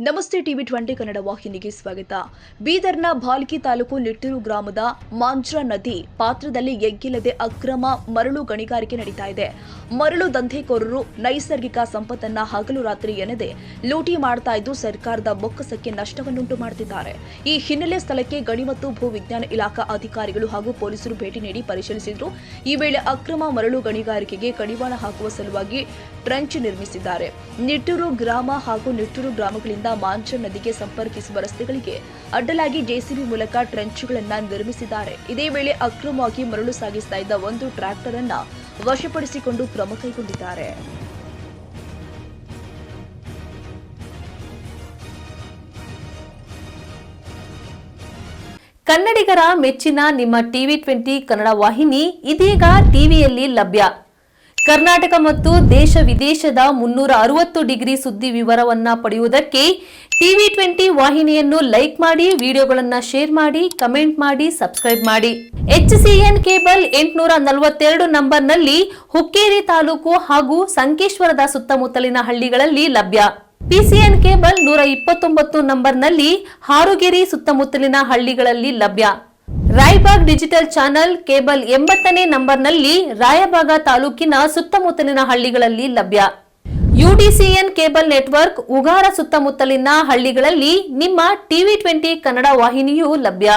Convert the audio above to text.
ನಮಸ್ತೆ ಟಿವಿ 20 ಕನ್ನಡ ವಾಹಿನಿಗೆ ಸ್ವಾಗತ. ಬೀದರ್ನ ಭಾಲ್ಕಿ ತಾಲೂಕು ನಿಟ್ಟೂರು ಗ್ರಾಮದ ಮಾಂಜ್ರಾ ನದಿ ಪಾತ್ರದಲ್ಲಿ ಎಗ್ಗಿಲ್ಲದೆ ಅಕ್ರಮ ಮರಳು ಗಣಿಗಾರಿಕೆ ನಡೀತಾ ಇದೆ. ಮರಳು ದಂಧೆಕೋರರು ನೈಸರ್ಗಿಕ ಸಂಪತ್ತನ್ನ ಹಗಲು ರಾತ್ರಿ ಎನ್ನದೆ ಲೂಟಿ ಮಾಡ್ತಾ ಇದ್ದು ಸರ್ಕಾರದ ಬೊಕ್ಕಸಕ್ಕೆ ನಷ್ಟವನ್ನುಂಟು ಮಾಡುತ್ತಿದ್ದಾರೆ. ಈ ಹಿನ್ನೆಲೆ ಸ್ಥಳಕ್ಕೆ ಗಣಿ ಮತ್ತು ಭೂ ವಿಜ್ಞಾನ ಇಲಾಖಾ ಅಧಿಕಾರಿಗಳು ಹಾಗೂ ಪೊಲೀಸರು ಭೇಟಿ ನೀಡಿ ಪರಿಶೀಲಿಸಿದ್ರು. ಈ ವೇಳೆ ಅಕ್ರಮ ಮರಳು ಗಣಿಗಾರಿಕೆಗೆ ಕಡಿವಾಣ ಹಾಕುವ ಸಲುವಾಗಿ ಟ್ರೆಂಚ್ ನಿರ್ಮಿಸಿದ್ದಾರೆ. ನಿಟ್ಟೂರು ಗ್ರಾಮ ಹಾಗೂ ನಿಟ್ಟೂರು ಗ್ರಾಮಗಳಿಂದ ಮಾಂಜ್ರಾ ನದಿಗೆ ಸಂಪರ್ಕಿಸುವ ರಸ್ತೆಗಳಿಗೆ ಅಡ್ಡಲಾಗಿ ಜೆಸಿಬಿ ಮೂಲಕ ಟ್ರೆಂಚ್ಗಳನ್ನು ನಿರ್ಮಿಸಿದ್ದಾರೆ. ಇದೇ ವೇಳೆ ಅಕ್ರಮವಾಗಿ ಮರಳು ಸಾಗಿಸ್ತಾ ಇದ್ದ ಒಂದು ಟ್ರ್ಯಾಕ್ಟರ್ ಅನ್ನು ವಶಪಡಿಸಿಕೊಂಡು ಕ್ರಮ ಕೈಗೊಂಡಿದ್ದಾರೆ. ಕನ್ನಡಿಗರ ಮೆಚ್ಚಿನ ನಿಮ್ಮ ಟಿವಿ 20 ಕನ್ನಡ ವಾಹಿನಿ ಇದೀಗ ಟಿವಿಯಲ್ಲಿ ಲಭ್ಯ. ಕರ್ನಾಟಕ ಮತ್ತು ದೇಶ ವಿದೇಶದ 360 ಡಿಗ್ರಿ ಸುದ್ದಿ ವಿವರವನ್ನ ಪಡೆಯುವುದಕ್ಕೆ ಟಿವಿ 20 ವಾಹಿನಿಯನ್ನು ಲೈಕ್ ಮಾಡಿ, ವಿಡಿಯೋಗಳನ್ನು ಶೇರ್ ಮಾಡಿ, ಕಮೆಂಟ್ ಮಾಡಿ, ಸಬ್ಸ್ಕ್ರೈಬ್ ಮಾಡಿ. HCN ಕೇಬಲ್ 842 ನಂಬರ್ನಲ್ಲಿ ಹುಕ್ಕೇರಿ ತಾಲೂಕು ಹಾಗೂ ಸಂಕೇಶ್ವರದ ಸುತ್ತಮುತ್ತಲಿನ ಹಳ್ಳಿಗಳಲ್ಲಿ ಲಭ್ಯ. PCN ಕೇಬಲ್ 129 ನಂಬರ್ನಲ್ಲಿ ಹಾರುಗೆರೆ ಸುತ್ತಮುತ್ತಲಿನ ಹಳ್ಳಿಗಳಲ್ಲಿ ಲಭ್ಯ. ರಾಯಬಾಗ್ ಡಿಜಿಟಲ್ ಚಾನೆಲ್ ಕೇಬಲ್ 80ನೇ ನಂಬರ್ನಲ್ಲಿ ರಾಯಬಾಗ ತಾಲೂಕಿನ ಸುತ್ತಮುತ್ತಲಿನ ಹಳ್ಳಿಗಳಲ್ಲಿ ಲಭ್ಯ. UDCN ಕೇಬಲ್ ನೆಟ್ವರ್ಕ್ ಉಗಾರ ಸುತ್ತಮುತ್ತಲಿನ ಹಳ್ಳಿಗಳಲ್ಲಿ ನಿಮ್ಮ ಟಿವಿ 20 ಕನ್ನಡ ವಾಹಿನಿಯೂ ಲಭ್ಯ.